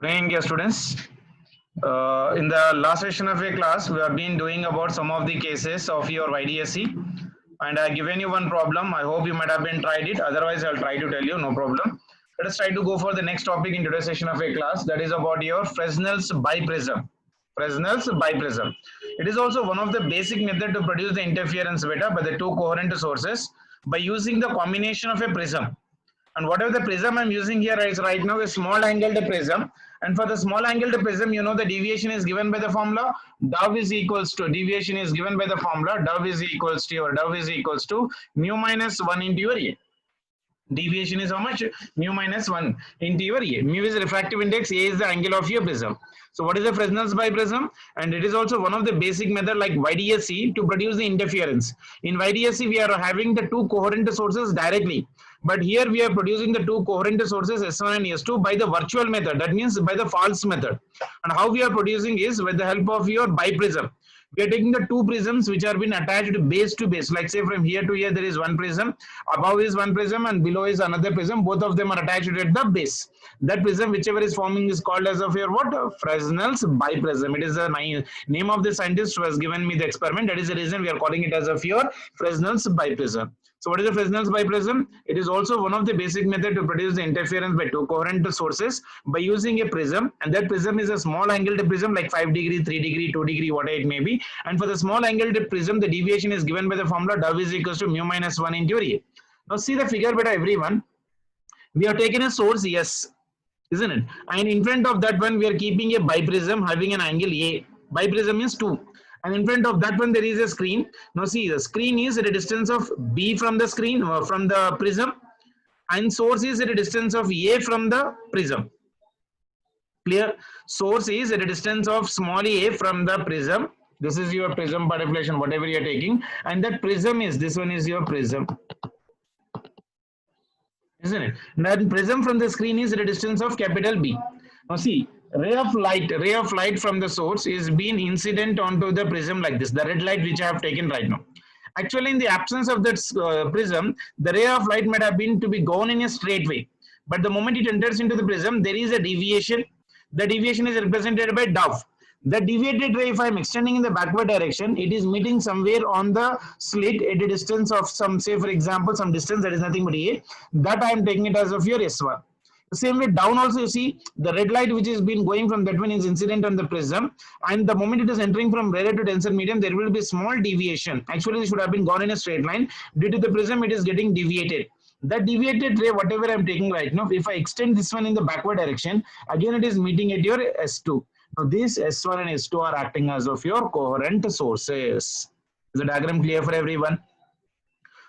Morning, dear students. In the last session of a class, we have been doing about some of the cases of your YDSC, and I have given you one problem. I hope you might have been tried it. Otherwise, I'll try to tell you. No problem. Let us try to go for the next topic in today's session of a class. That is about your Fresnel's biprism. Fresnel's biprism. It is also one of the basic method to produce the interference beta by the two coherent sources by using the combination of a prism. And whatever the prism I'm using here is right now a small angled prism, and for the small angled prism, you know, the deviation is given by the formula dou is equals to, deviation is given by the formula dou is equals to, or dou is equals to mu minus 1 into your A. Deviation is how much? Mu minus 1 into your A. Mu is refractive index, A is the angle of your prism. So what is the Fresnel's biprism? And it is also one of the basic method like YDSC to produce the interference. In YDSC, we are having the two coherent sources directly. But here we are producing the two coherent sources S1 and S2 by the virtual method. That means by the false method. And how we are producing is with the help of your biprism. We are taking the two prisms which are been attached base to base. Like say from here to here there is one prism, above is one prism and below is another prism. Both of them are attached at the base. That prism whichever is forming is called as of your what? Fresnel's biprism. It is the name of the scientist who has given me the experiment. That is the reason we are calling it as of your Fresnel's biprism. So what is the Fresnel's biprism? It is also one of the basic method to produce the interference by two coherent sources by using a prism, and that prism is a small angled prism like 5 degree, 3 degree, 2 degree, whatever it may be. And for the small angled prism, the deviation is given by the formula dou is equals to mu minus 1 into A. Now see the figure beta everyone. We have taken a source S, isn't it? And in front of that one we are keeping a biprism having an angle A. Biprism is 2. And in front of that one there is a screen. Now see, the screen is at a distance of B from the screen, from the prism, and source is at a distance of A from the prism. Clear? Source is at a distance of small a from the prism. This is your prism particulation, whatever you are taking, and that prism is, this one is your prism, isn't it? That prism from the screen is at a distance of capital B. Now see, ray of light from the source is being incident onto the prism like this, the red light which I have taken right now. Actually, in the absence of that prism, the ray of light might have been to be gone in a straight way, but the moment it enters into the prism, there is a deviation. The deviation is represented by dou. The deviated ray, if I am extending in the backward direction, it is meeting somewhere on the slit at a distance of some, say for example, some distance that is nothing but A. That I am taking it as of your S1. The same way down also, you see the red light which is been going from that one is incident on the prism, and the moment it is entering from rarer to denser medium, there will be small deviation. Actually, it should have been gone in a straight line. Due to the prism, it is getting deviated. That deviated ray, whatever I am taking right now, if I extend this one in the backward direction, again it is meeting at your S2. Now these S1 and S2 are acting as of your coherent sources. Is the diagram clear for everyone?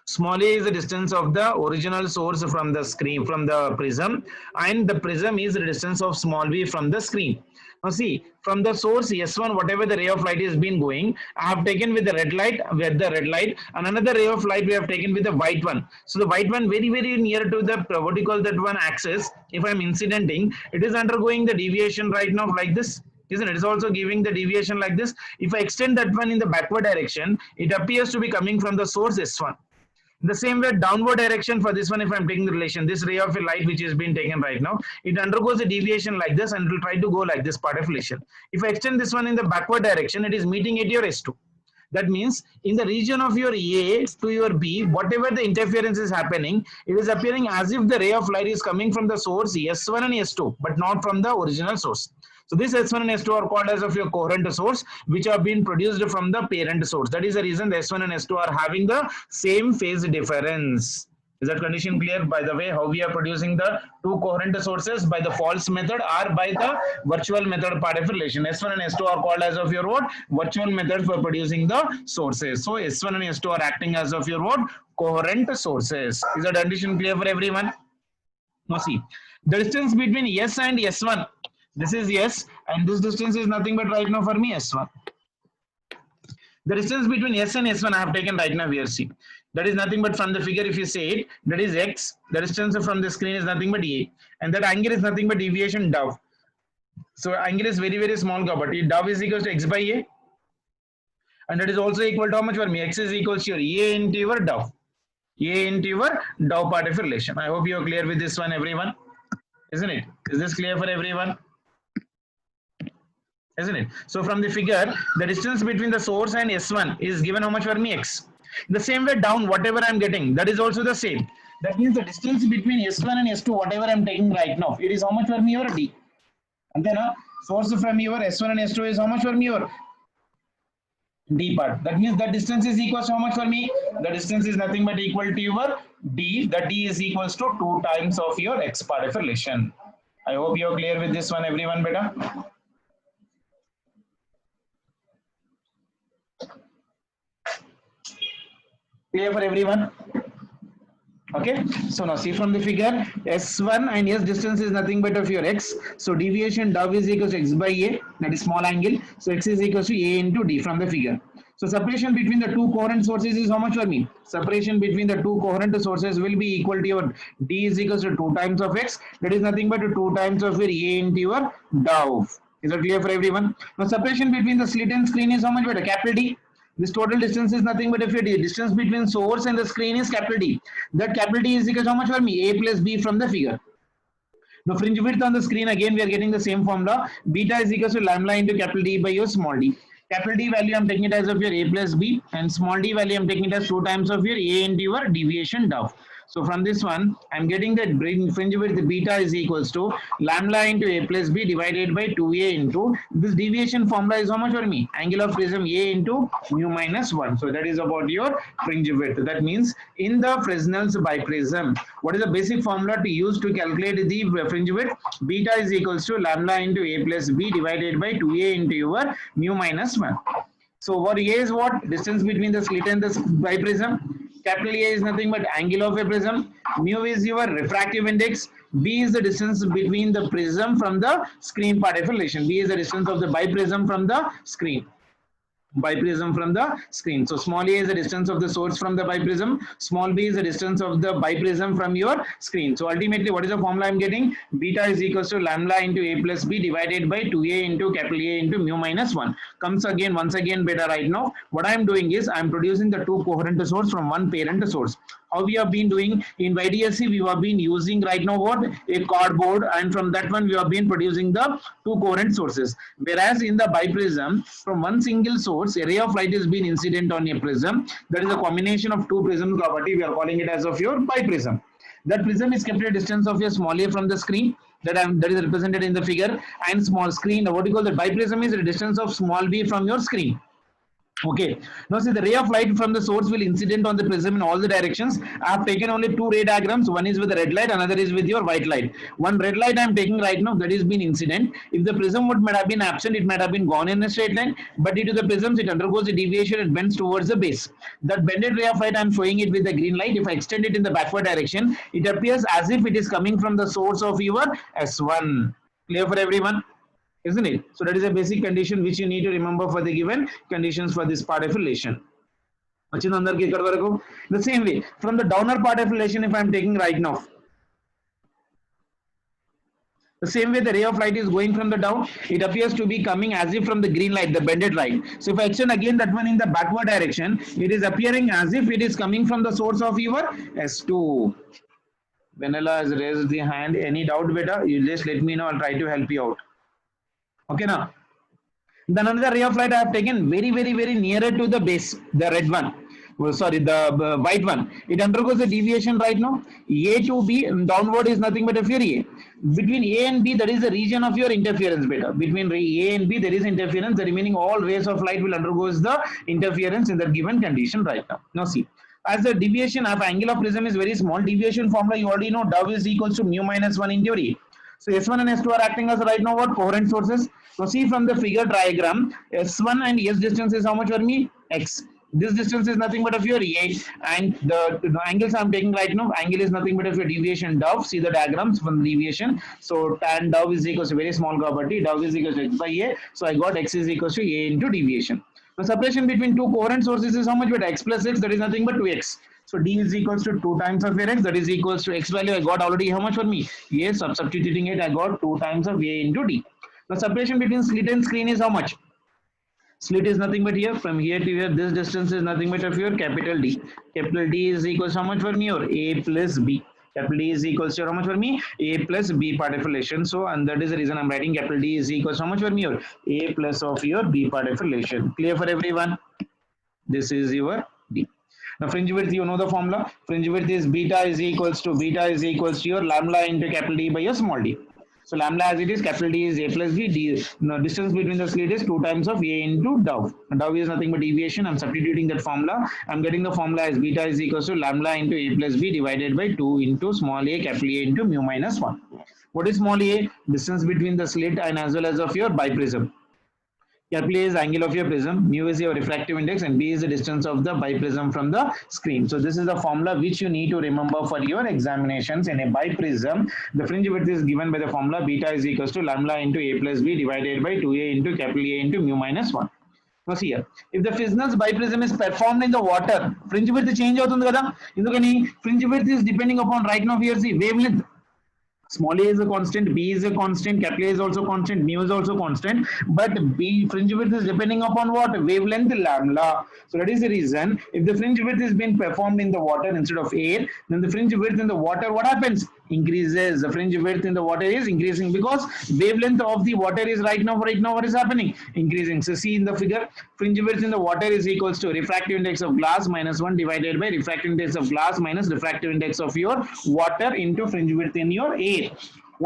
Small a is the distance of the original source from the screen, from the prism, and the prism is the distance of small b from the screen. Now see, from the source S1, whatever the ray of light is been going, I have taken with the red light, and another ray of light we have taken with the white one. So the white one very near to the, what do you call that one, axis. If I am incidenting, it is undergoing the deviation right now like this. Isn't it? It's also giving the deviation like this. If I extend that one in the backward direction, it appears to be coming from the source S1. The same way downward direction for this one, if I'm taking the relation, this ray of a light which is being taken right now, it undergoes a deviation like this and it will try to go like this part of relation. If I extend this one in the backward direction, it is meeting at your S2. That means in the region of your A to your B, whatever the interference is happening, it is appearing as if the ray of light is coming from the source S1 and S2, but not from the original source. So this S1 and S2 are called as of your coherent source, which have been produced from the parent source. That is the reason the S1 and S2 are having the same phase difference. Is that condition clear? By the way, how we are producing the two coherent sources, by the false method or by the virtual method part of relation. S1 and S2 are called as of your what? Virtual method for producing the sources. So S1 and S2 are acting as of your what? Coherent sources. Is that condition clear for everyone? Now see, the distance between S and S1. This is S, and this distance is nothing but right now for me S1. The distance between S and S1 I have taken right now here, see. That is nothing but from the figure, if you say it, that is X. The distance from the screen is nothing but A. And that angle is nothing but deviation dou. So angle is very small, but dou is equal to X by A. And that is also equal to how much for me? X is equal to your A into your dou. A into your dou part of relation. I hope you are clear with this one, everyone. Isn't it? Is this clear for everyone? isn't it? So from the figure, the distance between the source and S1 is given how much for me? X. The same way down, whatever I'm getting, that is also the same. That means the distance between S1 and S2, whatever I'm taking right now, it is how much for me or D. And then source from your S1 and S2 is how much for me or D part. That means the distance is equals to how much for me? The distance is nothing but equal to your D. The D is equals to 2 times of your X part of relation. I hope you are clear with this one, everyone, beta. Clear for everyone? Okay, so now see from the figure, S1 and S distance is nothing but of your X. So deviation dou is equals to X by A, that is small angle. So X is equals to A into D from the figure. So separation between the two coherent sources is how much for me? Separation between the two coherent sources will be equal to your D is equals to 2 times of X. That is nothing but 2 times of your A into your dou. Is that clear for everyone? Now separation between the slit and screen is how much better? Capital D. This total distance is nothing but if your distance between source and the screen is capital D. That capital D is equal to how much for me? A plus B from the figure. Now fringe width on the screen, again we are getting the same formula. Beta is equal to lambda into capital D by your small d. Capital D value I'm taking it as of your A plus B, and small d value I'm taking it as 2 times of your A into your deviation dou. So from this one, I'm getting that fringe width beta is equals to lambda into A plus B divided by 2A into this deviation formula is how much for me? Angle of prism A into mu minus 1. So that is about your fringe width. That means in the Fresnel's biprism, what is the basic formula to use to calculate the fringe width? Beta is equals to lambda into A plus B divided by 2A into your mu minus 1. So what A is what? Distance between the slit and the biprism. Capital A is nothing but angle of a prism. Mu is your refractive index. B is the distance between the prism from the screen part of relation. B is the distance of the biprism from the screen. Biprism from the screen. So small a is the distance of the source from the biprism. Small b is the distance of the biprism from your screen. So ultimately, what is the formula I'm getting? Beta is equals to lambda into a plus b divided by 2a into capital A into mu minus 1. Comes again, once again, beta right now. What I'm doing is I'm producing the two coherent source from one parent source. How we have been doing in YDSC, we have been using right now what? A cardboard, and from that one we have been producing the two coherent sources. Whereas in the biprism, from one single source, a ray of light is being incident on a prism. That is a combination of two prism property. We are calling it as of your biprism. That prism is kept at a distance of a small a from the screen. That is represented in the figure, and small screen. What you call the biprism is the distance of small b from your screen. Okay, now see the ray of light from the source will incident on the prism in all the directions. I have taken only two ray diagrams. One is with the red light, another is with your white light. One red light I am taking right now, that is been incident. If the prism might have been absent, it might have been gone in a straight line, but due to the prisms it undergoes a deviation, it bends towards the base. That bended ray of light I am showing it with the green light. If I extend it in the backward direction, it appears as if it is coming from the source of your S1. Clear for everyone? Isn't it? So that is a basic condition which you need to remember for the given conditions for this part of relation. The same way, from the downer part of relation, if I am taking right now, the same way the ray of light is going from the down, it appears to be coming as if from the green light, the bended light. So if I extend again that one in the backward direction, it is appearing as if it is coming from the source of your S2. Vanilla has raised the hand. Any doubt, beta? You just let me know. I'll try to help you out. Okay, now then another ray of light I have taken very nearer to the base, the red one. Well, sorry, the white one. It undergoes a deviation right now. A to B downward is nothing but a fury. Between A and B, there is a region of your interference beta. Between A and B, there is interference. The remaining all rays of light will undergoes the interference in the given condition right now. Now see, as the deviation of angle of prism is very small, deviation formula you already know, dou is equals to mu minus 1 into A. So S1 and S2 are acting as right now what? Coherent sources. So see from the figure diagram, S1 and S distance is how much for me? X. This distance is nothing but of your A, and the angles I'm taking right now, angle is nothing but of your deviation dou. See the diagrams from the deviation. So tan dou is equals to very small property, dou is equals to X by A. So I got X is equals to A into deviation. The separation between two coherent sources is how much? But X plus X, that is nothing but 2X. So D is equals to 2 times of your X, that is equals to X value I got already how much for me? Yes, substituting it I got 2 times of A into D. The separation between slit and screen is how much? Slit is nothing but here, from here to here, this distance is nothing but of your capital D. Capital D is equals to how much for me? Or A plus B. Capital D is equals to how much for me? A plus B part of relation. So, and that is the reason I'm writing capital D is equals to how much for me? Your A plus of your B part of relation. Clear for everyone? This is your D. Now fringe width, you know the formula. Fringe width is beta is equals to your lambda into capital D by your small d. So lambda as it is, capital D is A plus B. D, no, distance between the slit is 2 times of A into dou. Dou is nothing but deviation. I'm substituting that formula. I'm getting the formula as beta is equals to lambda into A plus B divided by 2 into small a capital A into mu minus 1. What is small a? Distance between the slit and as well as of your biprism. Capital A is angle of your prism, mu is your refractive index, and B is the distance of the biprism from the screen. So this is the formula which you need to remember for your examinations. In a biprism, the fringe width is given by the formula beta is equals to lambda into A plus B divided by 2A into capital A into mu minus 1. Now see here, if the Fresnel's biprism is performed in the water, fringe width change అవుతుంది కదా ఎందుకని fringe width is depending upon right now here see wavelength. Small a is a constant, B is a constant, capital A is also constant, mu is also constant, but B fringe width is depending upon what? Wavelength lambda. So that is the reason if the fringe width is being performed in the water instead of air, then the fringe width in the water, what happens? Increases. The fringe width in the water is increasing because wavelength of the water is right now what is happening? Increasing. So see in the figure, fringe width in the water is equals to refractive index of glass minus 1 divided by refractive index of glass minus refractive index of your water into fringe width in your air.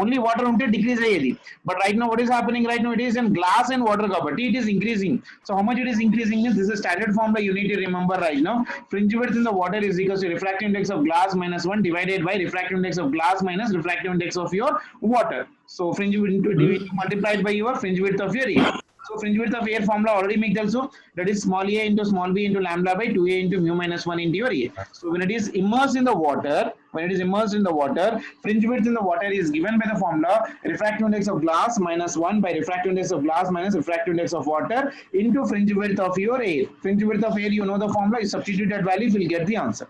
Only water unte decrease ayedi, but right now what is happening right now? It is in glass and water కాబట్టి it is increasing. So how much it is increasing? This is a standard formula you need to remember right now. Fringe width in the water is equals to refractive index of glass minus 1 divided by refractive index of glass minus refractive index of your water. So fringe width multiplied by your fringe width of your air. So fringe width of air formula already make also, that is small a into small b into lambda by 2a into mu minus 1 into your a. So when it is immersed in the water, fringe width in the water is given by the formula refractive index of glass minus 1 by refractive index of glass minus refractive index of water into fringe width of your air. Fringe width of air, you know the formula, you substitute that value, you will get the answer.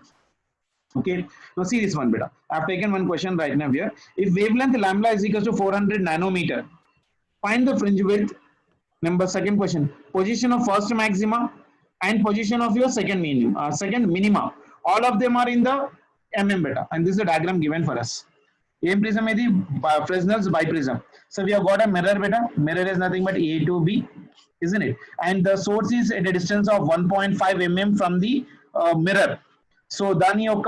Okay, now see this one beta. I have taken one question right now here. If wavelength lambda is equal to 400 nanometer, find the fringe width. Number second question, position of first maxima and position of your second minima. All of them are in the beta, and this is the diagram given for us. Aim prism is the Fresnel's biprism. So we have got a mirror beta. Mirror is nothing but A to B, isn't it? And the source is at a distance of 1.5 mm from the mirror. So దాని యొక్క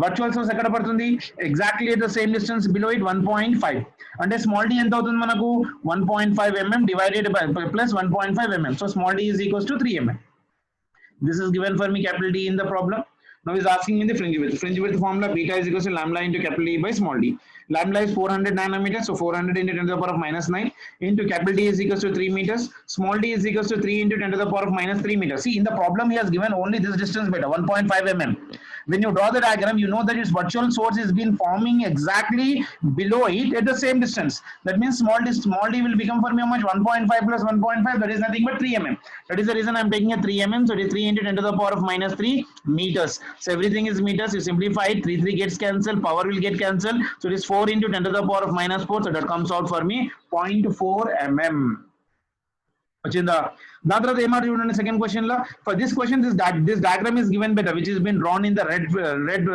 virtual source ఎక్కడ పడుతుంది? Exactly at the same distance below it 1.5. అంటే small d ఎంత అవుతుంది మనకు? 1.5 mm divided by plus 1.5 mm. So small d is equals to 3 mm. This is given for me capital D in the problem. Now he's asking me the fringe width. Fringe width formula beta is equals to lambda into capital D by small d. Lambda is 400 nanometers, so 400 into 10 to the power of minus 9 into capital D is equals to 3 meters. Small d is equals to 3 into 10 to the power of minus 3 meters. See, in the problem he has given only this distance beta, 1.5 mm. When you draw the diagram, you know that its virtual source is been forming exactly below it at the same distance. That means small d will become for me how much? 1.5 plus 1.5, that is nothing but 3 mm. That is the reason I am taking a 3 mm. So it is 3 into 10 to the power of minus 3 meters. So everything is meters. You simplify it. 3 gets cancelled. Power will get cancelled. So it is 4 into 10 to the power of minus 4. So that comes out for me 0.4 mm. వచ్చిందా? దాని తర్వాత ఏమాట చూడండి second question లో. For this question this diagram is given better, which has been drawn in the red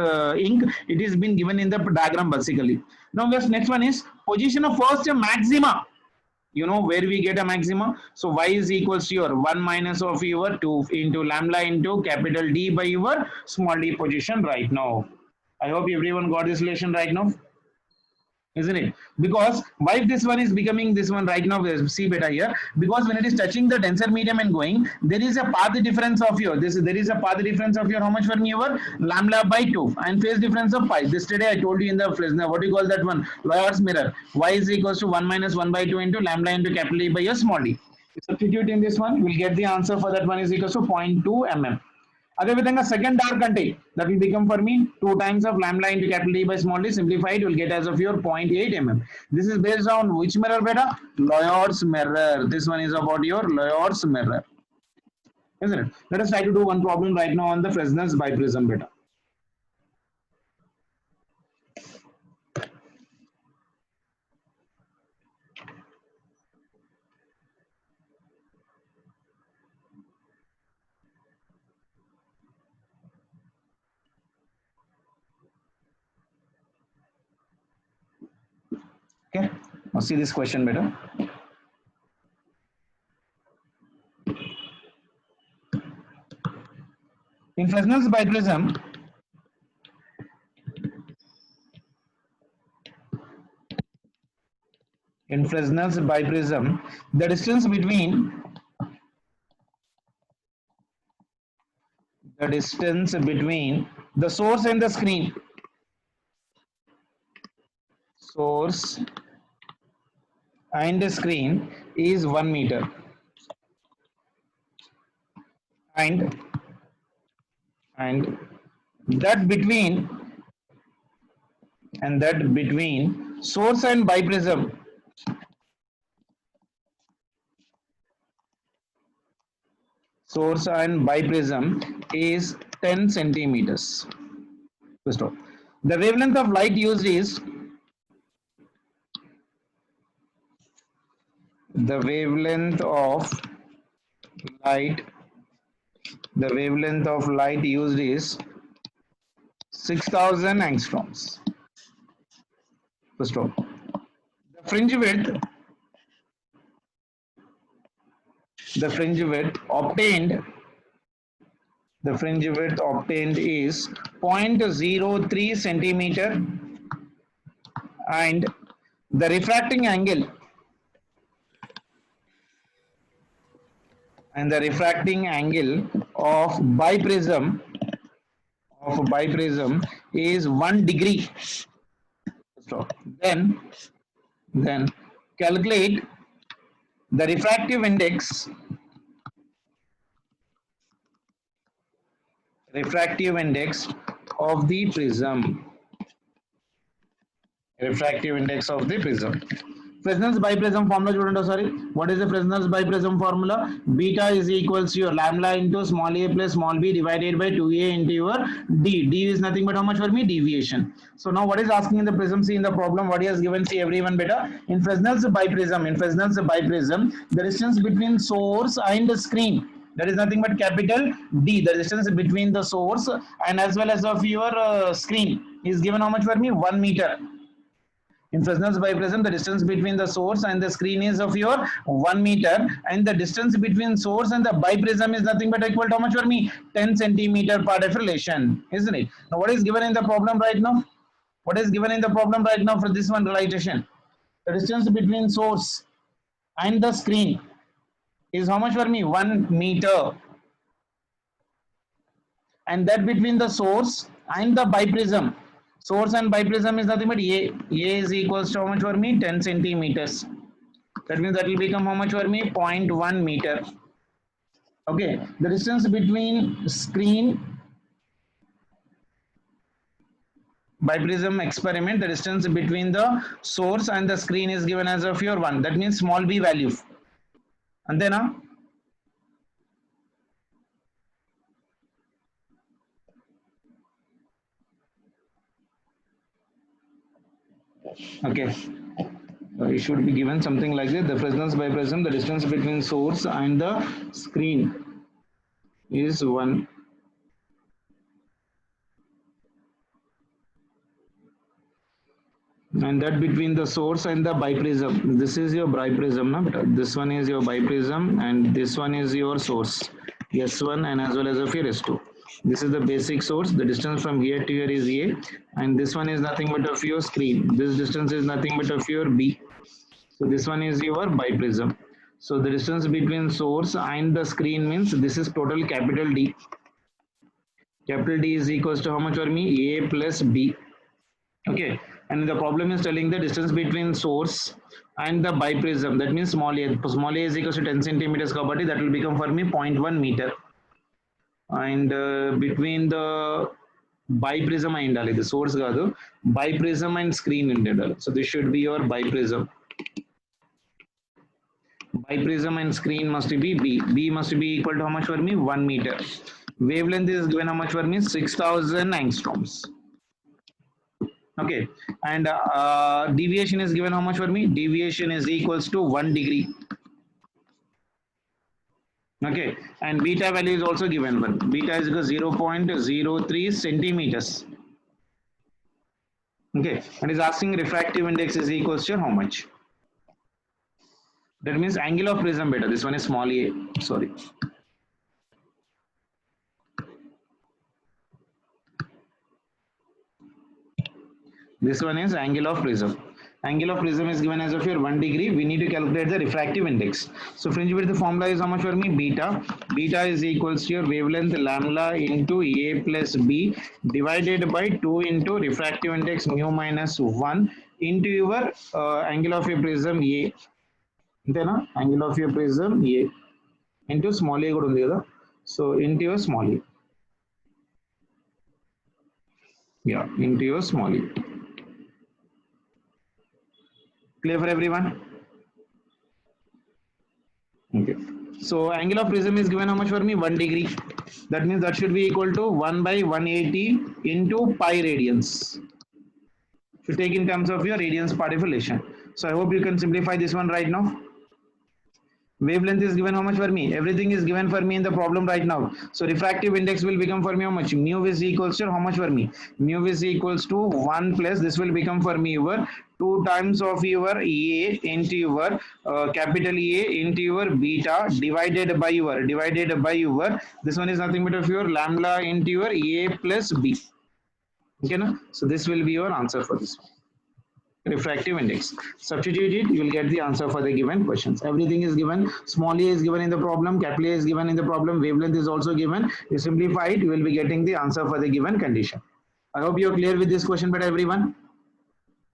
ink. It is been given in the diagram basically. Now next one is position of first maxima. You know where we get a maxima. So y is equals to your 1 minus of your 2 into lambda into capital D by your small d position right now. I hope everyone got this relation right now, isn't it? Because why this one is becoming this one right now, see beta here, because when it is touching the denser medium and going, there is a path difference of your there is a path difference of your how much for me your lambda by 2 and phase difference of pi. This today I told you in the Fresnel, what do you call that one? Loyer's mirror. Y is equals to 1 minus 1 by 2 into lambda into capital D by your small d. Substitute in this one, you will get the answer for that one is equals to 0.2 mm. అదేవిధంగా second dark అంటే that will become for me 2 times of lambda into capital D by small d. Simplified, you will get as of your 0.8 mm. This is based on which mirror beta? Loyer's mirror. This one is about your Loyer's mirror, isn't it? Let us try to do one problem right now on the Fresnel's biprism beta. Okay, now see this question better. In Fresnel's biprism, the distance between the source and the screen, is 1 meter, and that between source and biprism is 10 centimeters. The wavelength of light used is the wavelength of light used is 6000 angstroms. First of all, the fringe width obtained is 0.03 centimeter, and the refracting angle of biprism is 1 degree. So then calculate the refractive index of the prism. Fresnel's biprism formula చూడండి ఒకసారి. What is the Fresnel's biprism formula? Beta is equals to your lambda into small a plus small b divided by 2a into your d. D is nothing but how much for me? Deviation. So now what is asking in the prism? See in the problem what he has given. See everyone better. In Fresnel's biprism, the distance between source and the screen, that is nothing but capital D. The distance between the source and as well as of your screen is given how much for me? 1 meter. In Fresnel's biprism, the distance between the source and the screen is of your 1 meter, and the distance between source and the biprism is nothing but equal to how much for me? 10 centimeter per deflection, isn't it? Now, what is given in the problem right now? For this one realization? The distance between source and the screen is how much for me? 1 meter. And that between the source and the biprism, source and biprism is nothing but A. A is equals to how much for me? 10 centimeters. That means that will become how much for me? 0.1 meter. Okay. The distance between screen biprism experiment, the distance between the source and the screen is given as of your 1. That means small b value. And then okay, it should be given something like this. The Fresnel's biprism, the distance between source and the screen is 1. And that between the source and the biprism, this is your biprism, no? This one is your biprism and this one is your source, S1 and as well as of your S2. This is the basic source. The distance from here to here is A, and this one is nothing but of your screen. This distance is nothing but of your B. So this one is your biprism. So the distance between source and the screen means this is total capital D. Capital D is equals to how much for me? A plus B. Okay. And the problem is telling the distance between source and the biprism. That means small a. Small a is equals to 10 centimeters. That will become for me 0.1 meter. And between the biprism and the source biprism and screen. So this should be your biprism. Biprism and screen must be B. B must be equal to how much for me? 1 meter. Wavelength is given how much for me? 6000 angstroms. Okay, and deviation is given how much for me? Deviation is equals to 1 degree. Okay, and beta value is also given. Beta is equal to 0.03 centimeters. Okay, and is asking refractive index is equals to how much? That means angle of prism beta. This one is small a. Sorry. This one is angle of prism. Angle of prism is given as of your 1 degree. We need to calculate the refractive index. So fringe width, the formula is how much for me? Beta. Beta is equals to your wavelength lambda into A plus B divided by 2 into refractive index mu minus 1 into your angle of your prism A. Then angle of your prism A into small a kuda undi kada. So into your small a. Yeah, into your small a. Clear for everyone? Okay. So angle of prism is given how much for me? 1 degree. That means that should be equal to 1 by 180 into pi radians. If you take in terms of your radians part relation. So I hope you can simplify this one right now. Wavelength is given how much for me? Everything is given for me in the problem right now. So refractive index will become for me how much? Mu is equals to how much for me? Mu is equals to 1 plus this will become for me your 2 times of your A into your capital A into your beta divided by your this one is nothing but of your lambda into your A plus B. Okay, no? So this will be your answer for this one. Refractive index. Substitute it, you will get the answer for the given questions. Everything is given. Small a is given in the problem, capital A is given in the problem, wavelength is also given. You simplify it, you will be getting the answer for the given condition. I hope you are clear with this question, but everyone.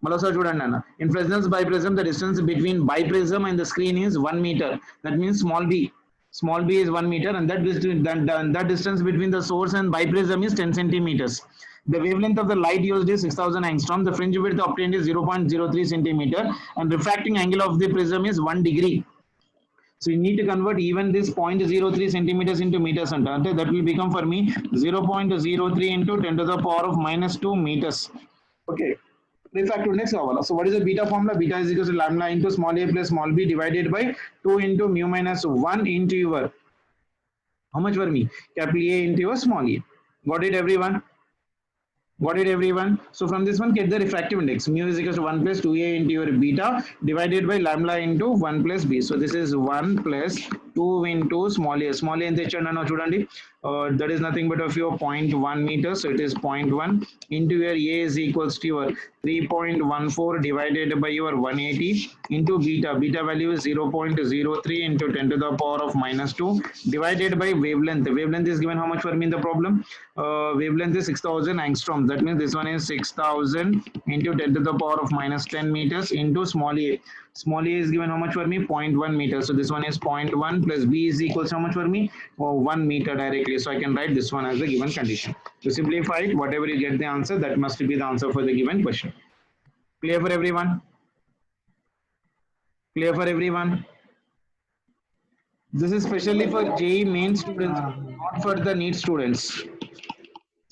In Fresnel's biprism, the distance between biprism and the screen is 1 meter. That means small b. Small b is 1 meter, and that distance between the source and biprism is 10 centimeters. The wavelength of the light used is 6000 angstrom. The fringe width obtained is 0.03 centimeter, and refracting angle of the prism is 1 degree. So you need to convert even this 0.03 centimeters into meters. That will become for me 0.03 into 10 to the power of minus 2 meters. Okay. Refractive index. So what is the beta formula? Beta is equal to lambda into small a plus small b divided by 2 into mu minus 1 into your how much for me? Capital A into your small a. Got it, everyone? Got it, everyone? So from this one, get the refractive index. Mu is equal to 1 plus 2a into your beta divided by lambda into 1 plus b. So this is 1 plus 2 into small a. Small a in the channel chudandi. That is nothing but of your 0.1 meter. So it is 0.1 into your a is equals to your 3.14 divided by your 180 into beta. Beta value is 0.03 into 10 to the power of minus 2 divided by wavelength. The wavelength is given how much for me in the problem? Wavelength is 6000 angstrom. That means this one is 6000 into 10 to the power of minus 10 meters into small a. Small a is given how much for me? 0.1 meter. So this one is 0.1 plus b is equals to how much for me? 1 meter directly. So I can write this one as the given condition. To simplify it, whatever you get the answer, that must be the answer for the given question. Clear for everyone? Clear for everyone? This is especially for JEE main students, not for the NEET students.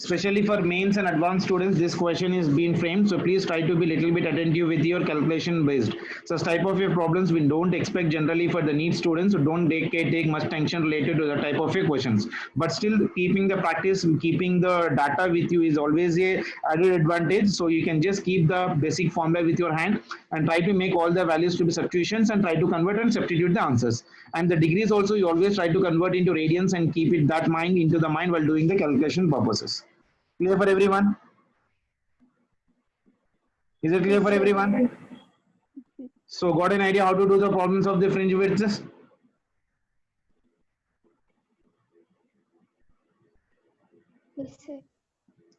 Especially for mains and advanced students, this question is being framed. So please try to be a little bit attentive with your calculation based. Such type of your problems we don't expect generally for the NEET students. So don't take much tension related to the type of your questions. But still keeping the practice, keeping the data with you is always a added advantage. So you can just keep the basic formula with your hand and try to make all the values to be substitutions and try to convert and substitute the answers. And the degrees also you always try to convert into radians and keep it that mind into the mind while doing the calculation purposes. Clear for everyone? Is it clear for everyone? So got an idea how to do the problems of the fringe widths? Yes, sir.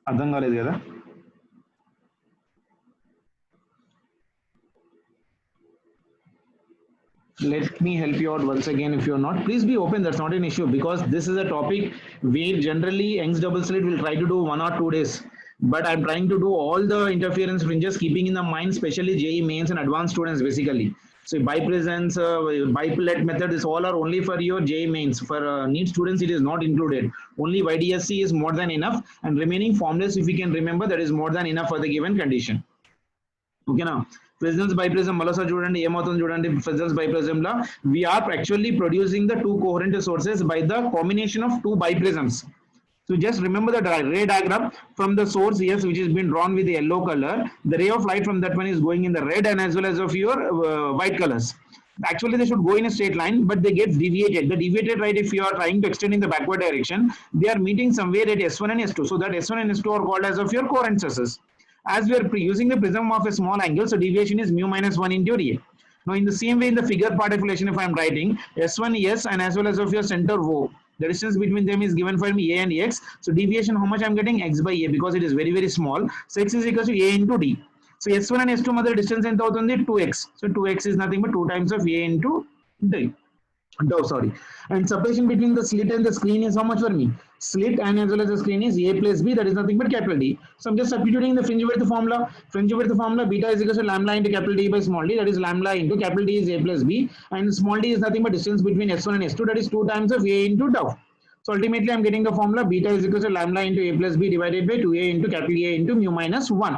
అర్థం కాలేదు కదా? Let me help you out once again. If you're not, please be open. That's not an issue because this is a topic we generally Young's double slit will try to do 1 or 2 days. But I'm trying to do all the interference fringes, keeping in the mind, especially JEE mains and advanced students basically. So biprisms, bipillet method, is all are only for your JEE mains. For NEET students, it is not included. Only YDSC is more than enough, and remaining formulas, if we can remember, that is more than enough for the given condition. Okay, now Fresnel's biprism మరోసారి చూడండి ఏమవుతుంది చూడండి Fresnel's biprism law we are actually producing the two coherent sources by the combination of two biprisms. So just remember the ray diagram from the source, yes, which has been drawn with the yellow color. The ray of light from that one is going in the red and as well as of your white colors. Actually, they should go in a straight line, but they get deviated. The deviated right, if you are trying to extend in the backward direction, they are meeting somewhere at S1 and S2. So that S1 and S2 are called as of your coherent sources. As we are using the prism of a small angle, so deviation is mu minus 1 into A. Now, in the same way, in the figure particulation, if I am writing S1 S and as well as of your center O, the distance between them is given for me A and X. So deviation, how much I am getting? X by A, because it is very, very small. So X is equal to A into D. So S1 and S2 mother distance ఎంత అవుతుంది 2x. So 2x is nothing but 2 times of A into D. Oh, sorry. And separation between the slit and the screen is how much for me? Slit and as well as the screen is A plus B, that is nothing but capital D. So I'm just substituting the fringe width formula. Fringe width formula, beta is equal to lambda into capital D by small d, that is lambda into capital D is A plus B, and small d is nothing but distance between S1 and S2, that is 2 times of A into tau. So ultimately I'm getting the formula beta is equal to lambda into A plus B divided by 2A into capital A into mu minus 1.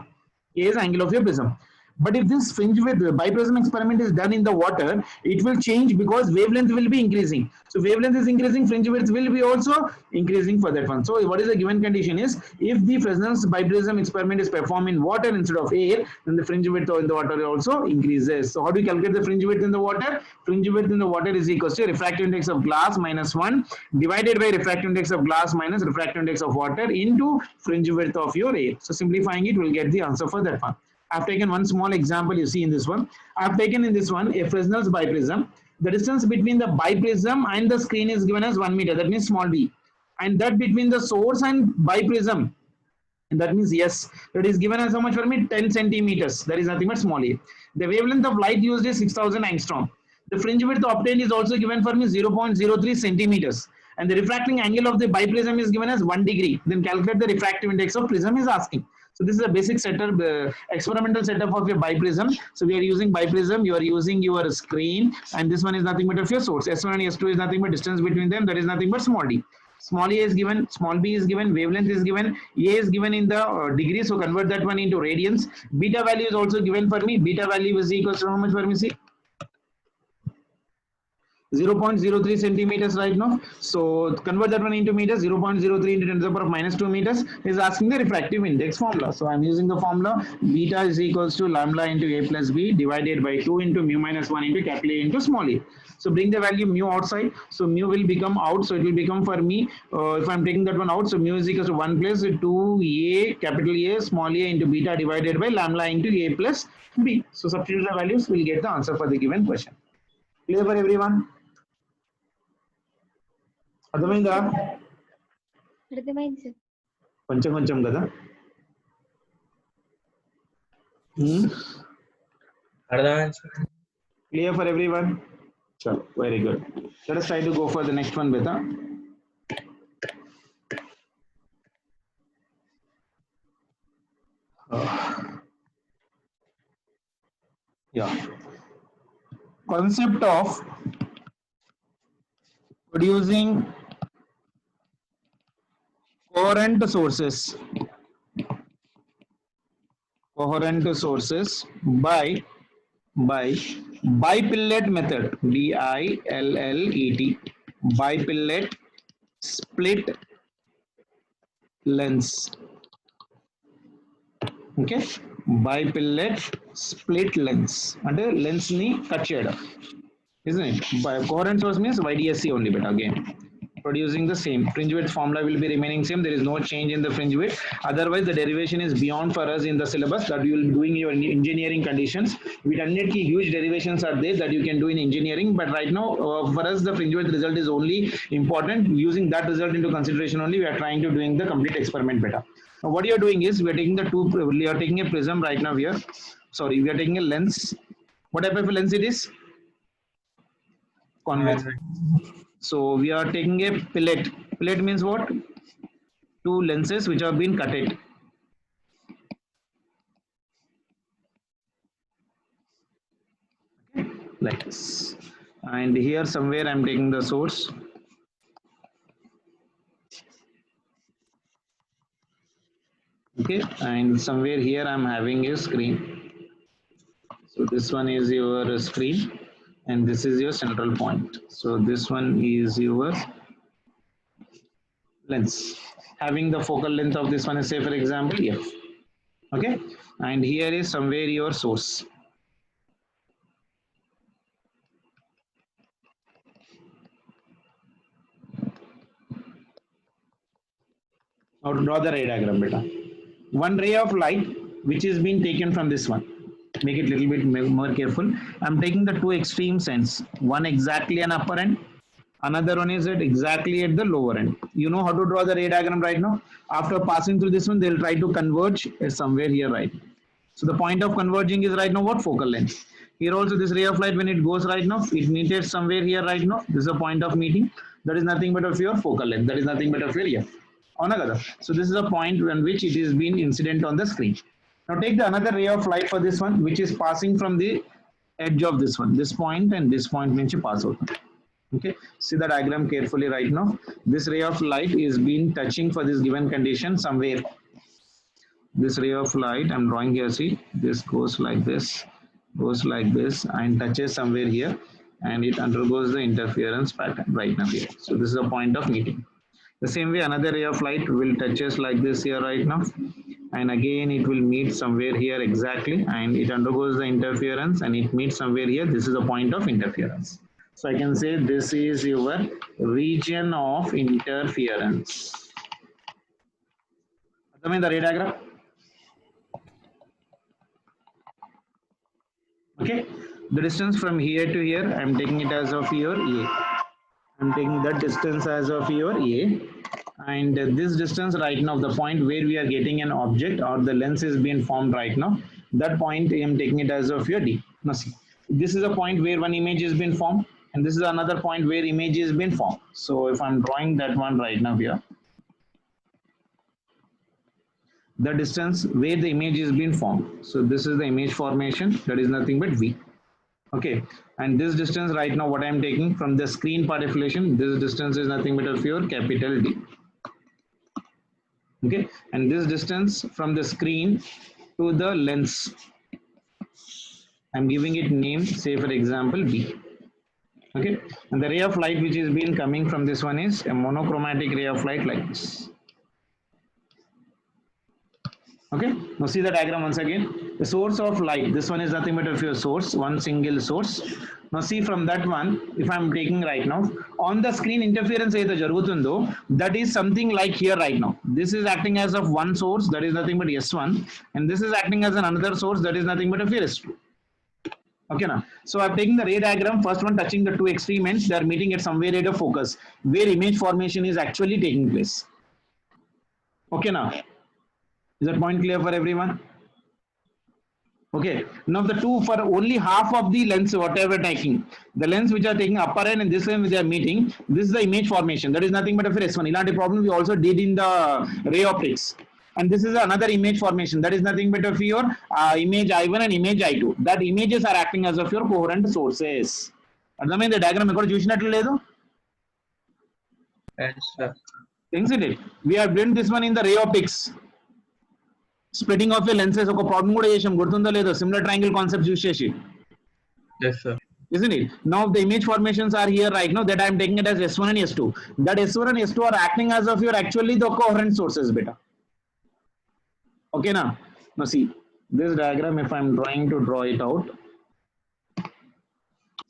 A is angle of your prism. But if this fringe width biprism experiment is done in the water, it will change because wavelength will be increasing. So wavelength is increasing, fringe width will be also increasing for that one. So what is the given condition is, if the Fresnel's biprism experiment is performed in water instead of air, then the fringe width in the water also increases. So how do you calculate the fringe width in the water? Fringe width in the water is equal to refractive index of glass minus 1 divided by refractive index of glass minus refractive index of water into fringe width of your air. So simplifying it, we'll get the answer for that one. I've taken one small example you see in this one. I've taken in this one a Fresnel's biprism. The distance between the biprism and the screen is given as 1 meter, that means small b. And that between the source and biprism, and that means yes, that is given as how much for me? 10 centimeters. That is nothing but small a. The wavelength of light used is 6000 angstrom. The fringe width obtained is also given for me 0.03 centimeters. And the refracting angle of the biprism is given as 1 degree. Then calculate the refractive index of prism is asking. So this is a basic setup, experimental setup of your biprism. So we are using biprism, you are using your screen, and this one is nothing but of your source. S1 and S2 is nothing but distance between them, that is nothing but small d. Small a is given, small b is given, wavelength is given, A is given in the degree, so convert that one into radians. Beta value is also given for me. Beta value is equal to how much for me? See, 0.03 centimeters right now. So convert that one into meters. 0.03 into 10 to the power of minus 2 meters is asking the refractive index formula. So I'm using the formula beta is equals to lambda into A plus B divided by 2 into mu minus 1 into capital A into small a. So bring the value mu outside. So mu will become out. So it will become for me, if I'm taking that one out, so mu is equal to 1 plus 2A capital A small a into beta divided by lambda into A plus B. So substitute the values, we'll get the answer for the given question. Clear for everyone? అర్థమైందా? అర్థమైంది sir. కొంచెం కొంచెం కదా. అర్థమైంది sir. Clear for everyone? Chalo, very good. Let us try to go for the next one, beta. Yeah. Concept of producing coherent sources by bipillet method, BILLET, bipillet split lens. Okay, bipillet split lens అంటే lens ని cut చేయడం, isn't it? By coherent source means YDSC only, but again producing the same fringe width formula will be remaining same. There is no change in the fringe width. Otherwise the derivation is beyond for us in the syllabus that you will be doing your engineering conditions. With unnetly huge derivations are there that you can do in engineering, but right now for us the fringe width result is only important. Using that result into consideration only, we are trying to doing the complete experiment better. Now what you are doing is we are taking a prism right now here. Sorry, we are taking a lens. What type of lens it is? Convex. So we are taking a fillet. Fillet means what? Two lenses which have been cutted. Like this. And here somewhere I am taking the source. Okay, and somewhere here I am having a screen. So this one is your screen. And this is your central point. So this one is your lens. having the focal length of this one is, say for example, f. Okay, and here is somewhere your source. Now draw the ray diagram, beta. One ray of light which is being taken from this one. Make it a little bit more careful. I'm taking the two extreme ends. One exactly an upper end. Another one is at exactly at the lower end. You know how to draw the ray diagram right now. After passing through this one, they'll try to converge somewhere here, right? So the point of converging is right now what? Focal length. Here also this ray of light, when it goes right now, it meets somewhere here right now. This is a point of meeting. That is nothing but of your focal length. That is nothing but of your f. So this is a point on which it is being incident on the screen. Now take the another ray of light for this one, which is passing from the edge of this one. This point and this point means you pass out. Okay, see the diagram carefully right now. This ray of light is being touching for this given condition somewhere. This ray of light I'm drawing here, see, this goes like this, and touches somewhere here, and it undergoes the interference pattern right now here. So this is a point of meeting. The same way another ray of light will touches like this here right now, and again it will meet somewhere here exactly, and it undergoes the interference and it meets somewhere here. This is a point of interference. So I can say this is your region of interference. The ray diagram. Okay, the distance from here to here, I'm taking it as of your A. I'm taking that distance as of your A, and this distance right now, the point where we are getting an object or the lens is being formed right now, that point I am taking it as of your D. Now see, this is a point where one image is being formed, and this is another point where image is being formed. So if I'm drawing that one right now here, the distance where the image is being formed. So this is the image formation, that is nothing but V. Okay, and this distance right now, what I am taking from the screen part affiliation, this distance is nothing but of your capital D. Okay, and this distance from the screen to the lens, I'm giving it name, say for example B. Okay, and the ray of light which is being coming from this one is a monochromatic ray of light like this. Okay, now see the diagram once again. The source of light, this one is nothing but of your source, one single source. Now see from that one, if I'm taking right now, on the screen interference that is something like here right now. This is acting as of one source, that is nothing but S1, and this is acting as another source, that is nothing but of your S2. Okay now, so I'm taking the ray diagram, first one touching the two extreme ends, they are meeting at somewhere at a focus, where image formation is actually taking place. Okay now. Is that point clear for everyone? Okay. Now the two for only half of the lens, whatever taking, the lens which are taking upper end and this lens which are meeting, this is the image formation. That is nothing but a S1. Ilandi problem we also did in the ray optics. And this is another image formation. That is nothing but of your image I1 and image I2. That images are acting as of your coherent sources. Adamai the diagram ekkada chusinattu ledu? Yes, sir. Isn't it? We have done this one in the ray optics. Splitting of your lenses, ఒక problem కూడా చేశాం గుర్తుందో లేదో, similar triangle concepts use చేసి. Yes, sir. Isn't it? Now the image formations are here right now, that I am taking it as S1 and S2. That S1 and S2 are acting as of your actually the coherent sources, beta. Okay now. Now see this diagram, if I am trying to draw it out,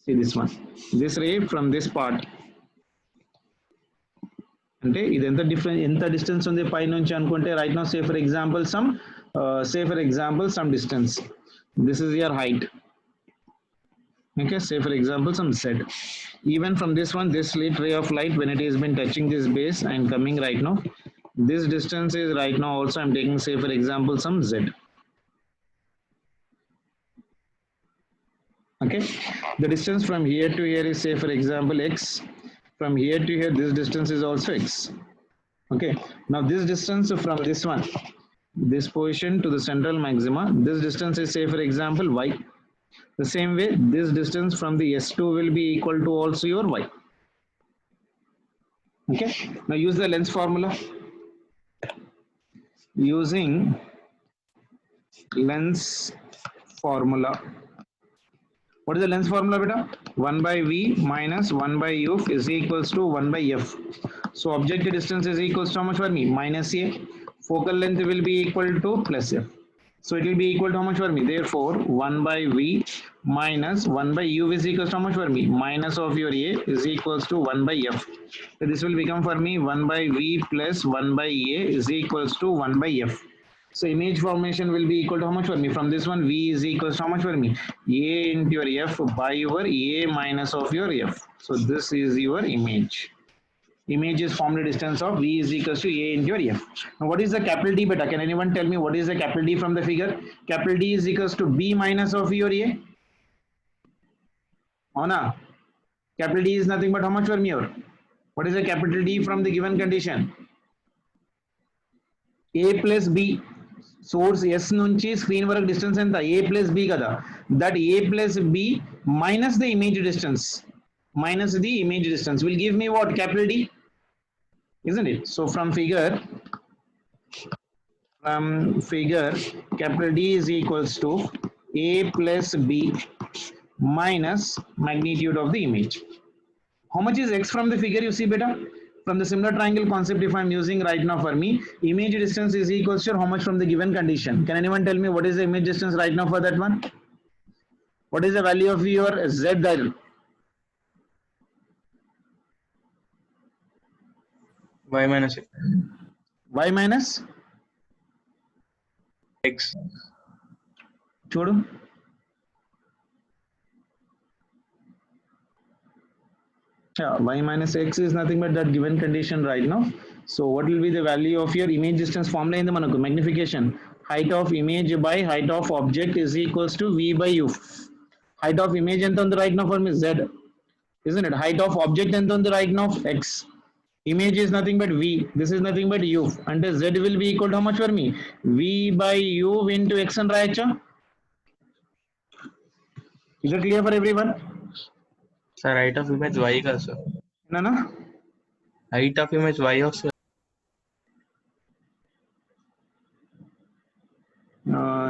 see this one, this ray from this part. అంటే ఇది ఎంత difference, ఎంత distance ఉంది పై నుంచి అనుకుంటే right now say for example some distance, this is your height. Okay, say for example some Z. Even from this one, this slit ray of light, when it has been touching this base and coming right now, this distance is right now also I'm taking, say for example some Z. Okay, the distance from here to here is, say for example X. From here to here, this distance is also X. Okay, now this distance from this one, this position to the central maxima, this distance is, say for example Y. The same way, this distance from the S2 will be equal to also your Y. Okay, now use the lens formula. Using lens formula. What is the lens formula, beta? 1 by V minus 1 by U is equals to 1 by F. So object distance is equals to how much for me? Minus a. Focal length will be equal to plus f. So it will be equal to how much for me? Therefore, 1 by v minus 1 by u is equals to how much for me? Minus of your a is equals to 1 by f. So this will become for me 1 by v plus 1 by a is equals to 1 by f. So image formation will be equal to how much for me? From this one, v is equals to how much for me? A into your f by your a minus of your f. So this is your image. Image is formed a distance of v is equals to a into your f. Now what is the capital D beta? Can anyone tell me what is the capital D from the figure? Capital D is equals to b minus of your a. Oh no. Capital D is nothing but how much for me? Or what is the capital D from the given condition? A plus b. Source S nunchi screen వరకు distance ఎంత a plus b కదా, that a plus b minus the image distance will give me what? Capital D, isn't it? So from figure capital D is equals to a plus b minus magnitude of the image. How much is x from the figure? You see beta, from the similar triangle concept, if I'm using right now for me, image distance is equals to how much from the given condition? Can anyone tell me what is the image distance right now for that one? What is the value of your z there? Y minus Y minus x. చూడు, yeah, y minus x is nothing but that given condition right now. So what will be the value of your image distance? Formula in the manaku magnification, height of image by height of object is equals to v by u. Height of image ఎంత ఉంది right now for me? Z, isn't it? Height of object ఎంత ఉంది right now? X. Image is nothing but v, this is nothing but u, and z will be equal to how much for me? V by u into x and రాయొచ్చా? Is it clear for everyone? Sir, height of image y కదా sir. Nana? Height of image y వస్తుంది.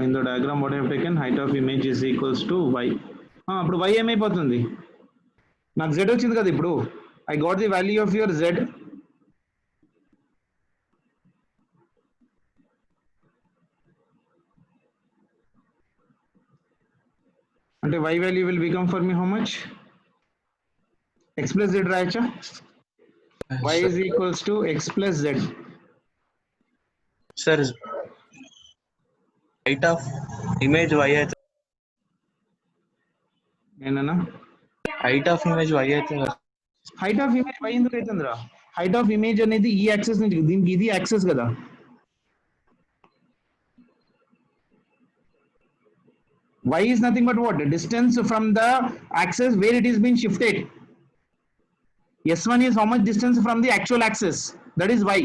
In the diagram what I have taken, height of image is equals to y. అప్పుడు y ఏమైపోతుంది? నాకు z వచ్చింది కదా ఇప్పుడు. I got the value of your z. అంటే y value will become for me how much? X plus z రాయొచ్చా? Y is equals to x plus z. Sir, height of image y అయితే ఏనన్నా? height of image y అయితే height of image y ఎందుకు అవుతుందిరా? Height of image అనేది ఈ access నుంచి, దీనికి ఇది access కదా. Y is nothing but what? Distance from the axis where it is being shifted. S1 is how much distance from the actual axis? That is y.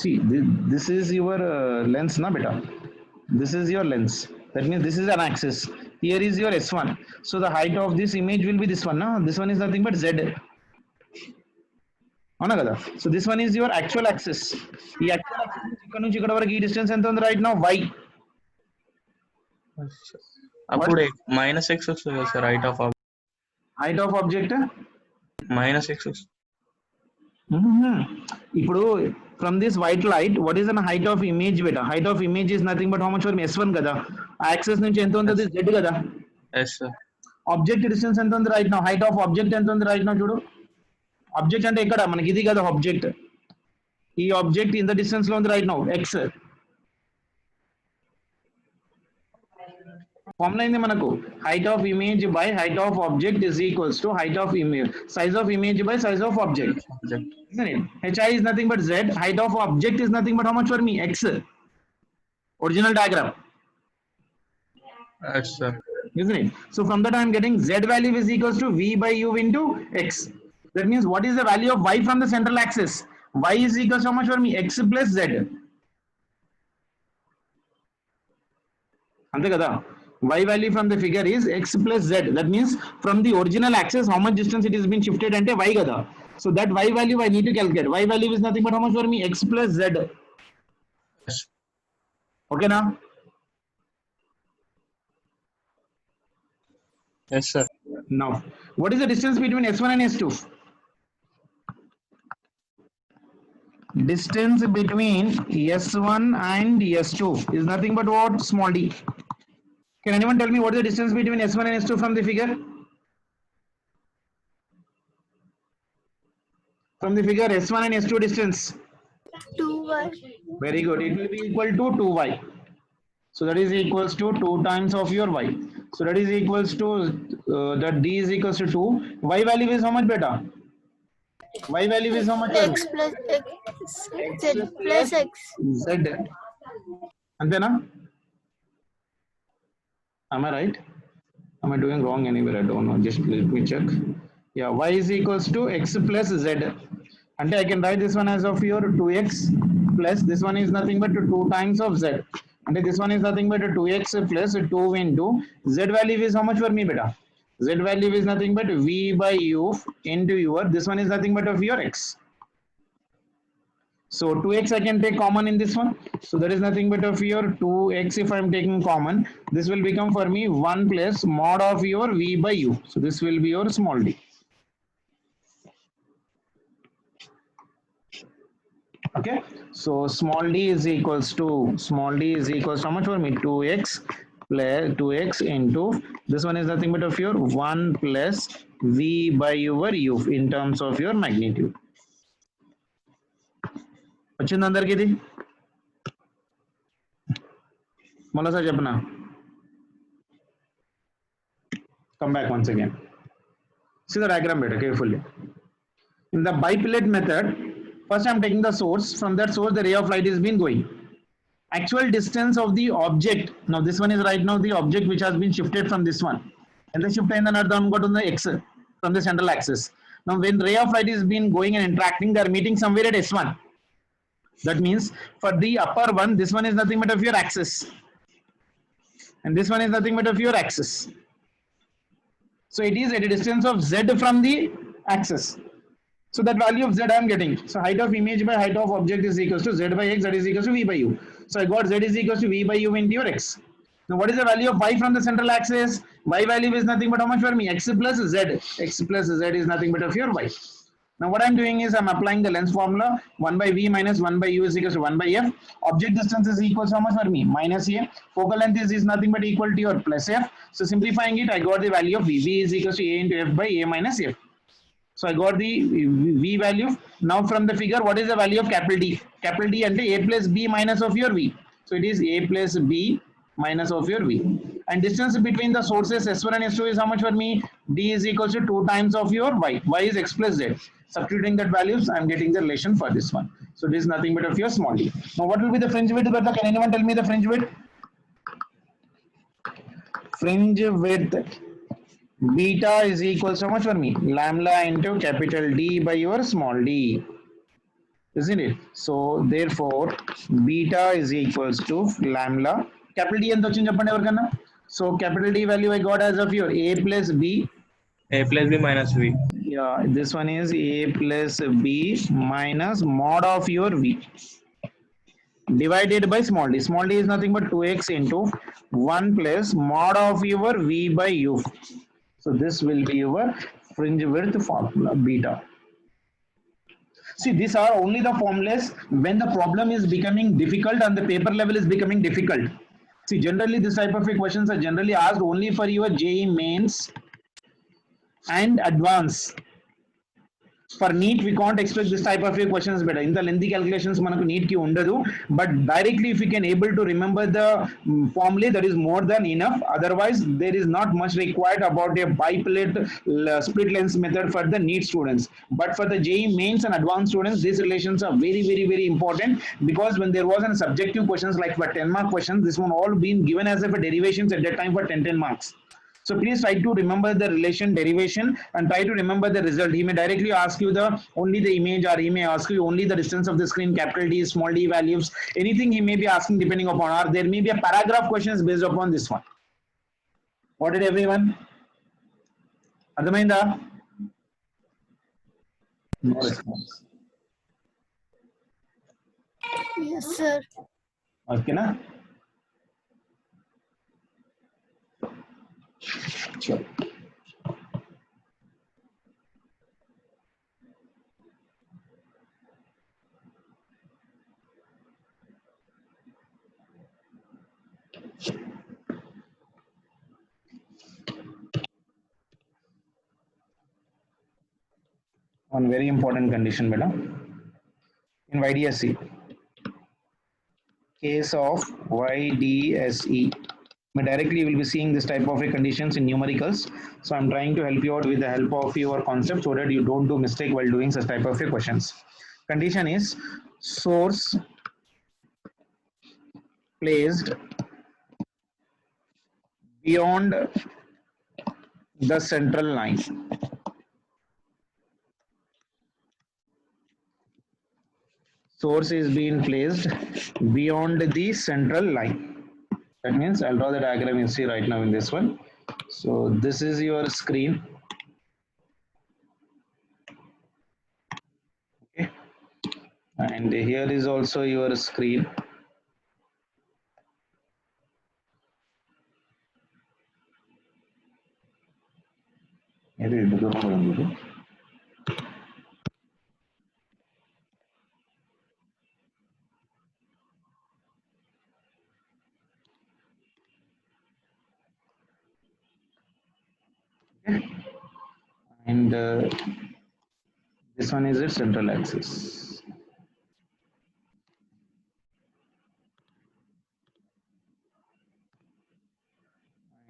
See, this is your lens, na beta. This is your lens. That means this is an axis. Here is your S1. So the height of this image will be this one, na? This one is nothing but Z. అవునా కదా? So this one is your actual axis. ఈ actual axis నుంచి ఇక్కడ నుంచి ఇక్కడ వరకు ఈ distance ఎంత ఉంది right now? Y. అప్పుడు మైనస్ x వస్తుంది కదా sir. Height of object minus x వస్తుంది. ఇప్పుడు from this white light, what is the height of image beta? Height of image is nothing but how much for me? S1 కదా. ఆ access నుంచి ఎంత ఉంది? Z కదా. Yes sir. ఆబ్జెక్ట్ డిస్టెన్స్ ఎంత ఉంది right now? Height of object ఎంత ఉంది రైట్ నౌ? చూడు, ఆబ్జెక్ట్ అంటే ఇక్కడ మనకి ఇది కదా ఆబ్జెక్ట్. ఈ ఆబ్జెక్ట్ ఇంత డిస్టెన్స్ లో ఉంది రైట్ నౌ, x. ఫార్ములా ఏంది మనకు? Height of image by height of object is equals to height of image, size of image by size of object. Isn't it? Hi is nothing but z, height of object is nothing but how much for me? X. Original diagram. Yes sir. Isn't it? So from that I am getting z value is equals to v by u into x. That means what is the value of y from the central axis? Y is equals to how much for me? X plus z. అంతే కదా? Y value from the figure is x plus z. That means from the original axis how much distance it is been shifted అంటే y కదా. So that y value I need to calculate. Y value is nothing but how much for me? X plus z. Yes. Okay now? Yes sir. Now What is the distance between S1 and S2? Distance between S1 and S2 is nothing but what? Small d. Can anyone tell me what is the distance between S1 and S2 from the figure? From the figure, S1 and S2 distance. 2y. Very good. It will be equal to 2y. So that is equals to 2 times of your y. So that is equals to that d is equals to 2. Y value is how much, beta? Y value is how much? X plus x. Z plus x. Z. Antena? Am I right? Am I doing wrong anywhere? I don't know. Just let me check. Yeah, y is equals to x plus z. And I can write this one as of your 2x plus this one is nothing but 2 times of z. And this one is nothing but 2x plus 2 into z value is how much for me, beta? Z value is nothing but v by u into your, this one is nothing but of your x. So 2x I can take common in this one. So that is nothing but of your 2x if I am taking common. This will become for me 1 plus mod of your v by u. So this will be your small d. Okay. So small d is equals to how much for me? 2x plus 2x into this one is nothing but of your 1 plus v by your u in terms of your magnitude. వచ్చింది అందరికి ఇది మళ్ళీ చెప్పనా come back once again. See the diagram better carefully. In the bipilot method, first I am taking the source. From that source the ray of light is been going. Actual distance of the object, now this one is right now the object which has been shifted from this one, and the shift in another got on the x from the central axis. Now when ray of light is been going and interacting, they are meeting somewhere at S1. That means for the upper one, this one is nothing but of your axis, and this one is nothing but of your axis. So it is at a distance of z from the axis. So that value of z I am getting. So height of image by height of object is equals to z by x, that is equals to v by u. So I got z is equals to v by u into your x. Now what is the value of y from the central axis? Y value is nothing but how much for me? X plus z. X plus z is nothing but of your y. Now what I'm doing is I'm applying the length formula. 1 by v minus 1 by u is equals to 1 by f. Object distance is equal to how much for me? Minus a. Focal length is nothing but equal to your plus f. So simplifying it, I got the value of v. V is equals to a into f by a minus f. So I got the v value. Now from the figure, what is the value of capital D? Capital D and a plus b minus of your v. So it is a plus b minus of your v. And distance between the sources S1 and S2 is how much for me? D is equals to 2 times of your y. Y is x plus z. Substituting that values, I am getting the relation for this one. So this is nothing but of your small d. Now what will be the fringe width? Can anyone tell me the fringe width? Fringe width beta is equals to how much for me? Lambda into capital D by your small d. Isn't it? So therefore beta is equals to lambda. Capital D and the so capital D value I got as of your a plus b. A plus b minus v. Yeah, this one is a plus b minus mod of your v divided by small d. Small d is nothing but 2x into 1 plus mod of your v by u. So this will be your fringe width formula beta. See, these are only the formulas when the problem is becoming difficult and the paper level is becoming difficult. See, generally this type of questions are generally asked only for your JEE mains and advance. For NEET, we can't expect this type of questions better. In the lengthy calculations, manaku NEET ki undadu. But directly, if you can able to remember the formula, that is more than enough. Otherwise, there is not much required about a bipilot split lens method for the NEET students. But for the JEE mains and advanced students, these relations are very, very, very important, because when there was a subjective questions like for 10-mark questions, this one all been given as if a derivations at that time for 10 marks. So please try to remember the relation derivation and try to remember the result. He may directly ask you the only the image, or he may ask you only the distance of the screen, capital D, small d values, anything he may be asking depending upon, or there may be a paragraph questions based upon this one. What did everyone? Adhamainda? No response. Yes, sir. Okay, na? Sure. One very important condition, beta. In YDSE, case of YDSE, directly you will be seeing this type of a conditions in numericals. So I'm trying to help you out with the help of your concept so that you don't do mistake while doing such type of a questions. Condition is source placed beyond the central line. Source is being placed beyond the central line. That means I'll draw the diagram you see right now in this one. So this is your screen. Okay. And here is also your screen. And this one is its central axis.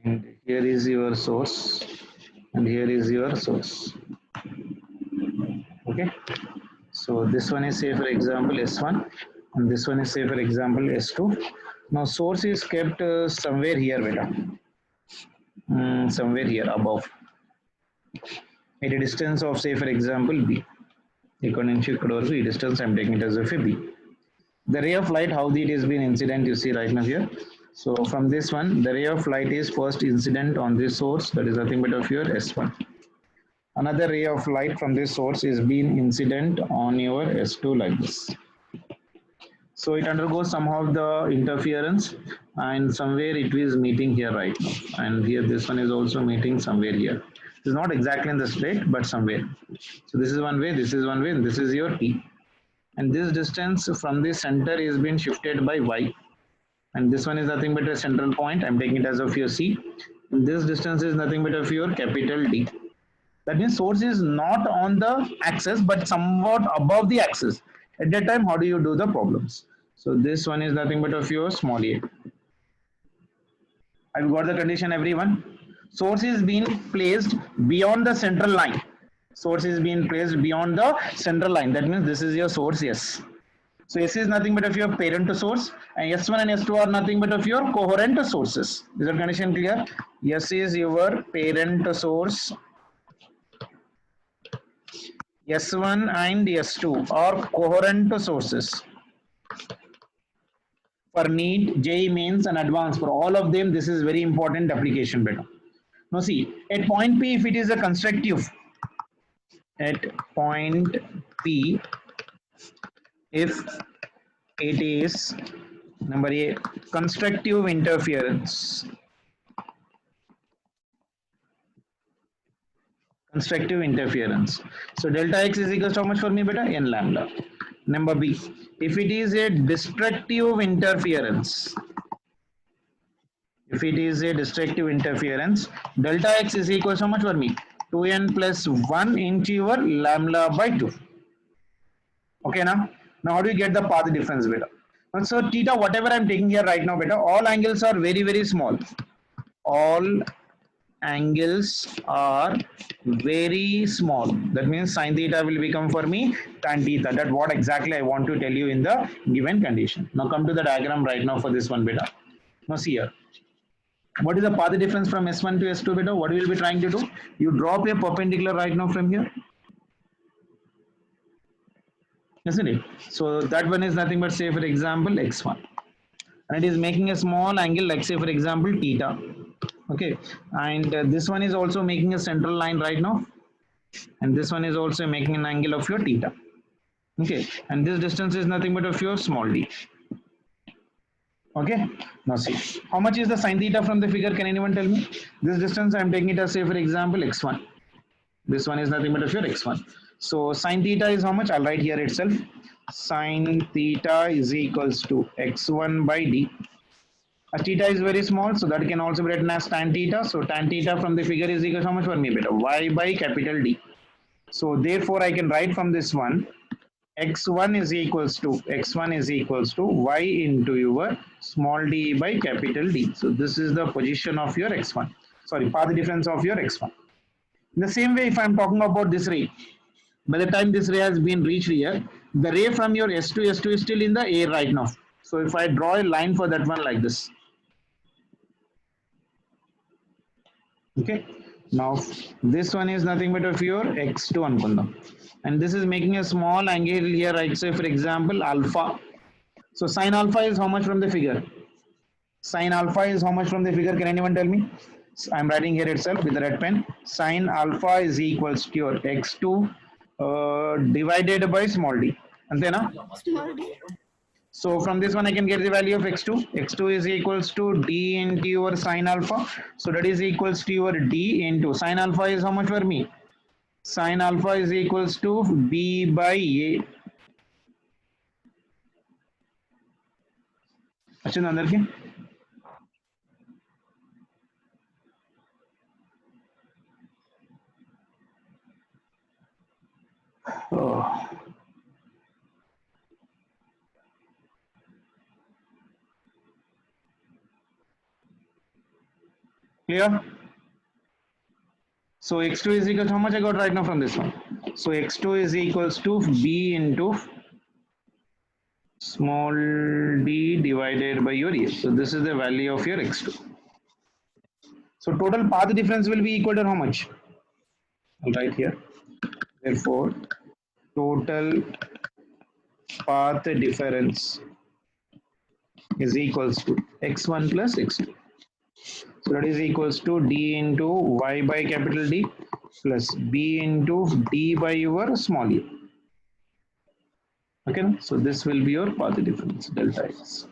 And here is your source, and here is your source. Okay, so this one is say for example S1, and this one is say for example S2. Now source is kept somewhere here, beta. Somewhere here above, at a distance of say for example B. Distance I'm taking it as of a B. The ray of light, how it is being incident, you see right now here. So from this one, the ray of light is first incident on this source, that is nothing but of your S1. Another ray of light from this source is being incident on your S2 like this. So it undergoes somehow the interference, and somewhere it is meeting here right now. And here this one is also meeting somewhere here. It's not exactly in the straight, but somewhere. So this is one way, this is one way, and this is your T. And this distance from the center is being shifted by Y. And this one is nothing but a central point. I'm taking it as of your C. And this distance is nothing but of your capital D. That means source is not on the axis, but somewhat above the axis. At that time, how do you do the problems? So this one is nothing but of your small a. Have you got the condition, everyone? Source is being placed beyond the central line. Source is being placed beyond the central line. That means this is your source, yes. So S is nothing but of your parent to source, and S1 and S2 are nothing but of your coherent sources. Is that condition clear? S is your parent to source. S1 and S2 are coherent sources. For NEET, JEE Mains and advanced, for all of them, this is very important application beta. Now see, at point P, if it is a constructive, at point P, if it is number A, constructive interference. Constructive interference. So delta X is equals to how much for me, beta? N lambda. Number B, if it is a destructive interference, if it is a destructive interference, delta X is equals to how much for me? 2n plus 1 into your lambda by 2. Okay, now how do you get the path difference, beta? So theta, whatever I'm taking here right now, beta, all angles are very, very small. All angles are very small. That means sin theta will become for me tan theta. That's what exactly I want to tell you in the given condition. Now come to the diagram right now for this one, beta. Now see here. What is the path difference from S1 to S2, beta? What we will be trying to do? You drop a perpendicular right now from here. Isn't it? So that one is nothing but say for example x1. And it is making a small angle like say for example theta. Okay, and this one is also making a central line right now, and this one is also making an angle of your theta. Okay, and this distance is nothing but of your small d. Okay, now see, how much is the sin theta from the figure? Can anyone tell me? This distance I am taking it as say for example x1. This one is nothing but of your x1. So sin theta is how much? I'll write here itself. Sin theta is equals to x1 by d. As theta is very small, so that can also be written as tan theta. So tan theta from the figure is equal to how much for me, beta? Y by capital D. So therefore I can write from this one, x1 is equals to y into your small d by capital D. So this is the position of your x1. Sorry, path difference of your x1. In the same way, if I'm talking about this ray, by the time this ray has been reached here, the ray from your S2 is still in the air right now. So if I draw a line for that one like this, okay, now this one is nothing but of your x2 ankundam, and this is making a small angle here, right? Say for example alpha. So sine alpha is how much from the figure? Sine alpha is how much from the figure? Can anyone tell me? I'm writing here itself with the red pen. Sine alpha is equals to your x2 divided by small d. Antena? Small d. So from this one I can get the value of x2. x2 is equals to d into your sine alpha. So that is equals to your d into sine alpha is how much for me? Sine alpha is equals to b by a. Achha अंदर के? Oh. Clear? So x2 is equal to how much I got right now from this one? So x2 is equals to b into small d divided by your a. So this is the value of your x2. So total path difference will be equal to how much? I'll write here. Therefore, total path difference is equals to x1 plus x2. So that is equals to d into y by capital D plus b into d by your small a. Okay, so this will be your path difference, delta x.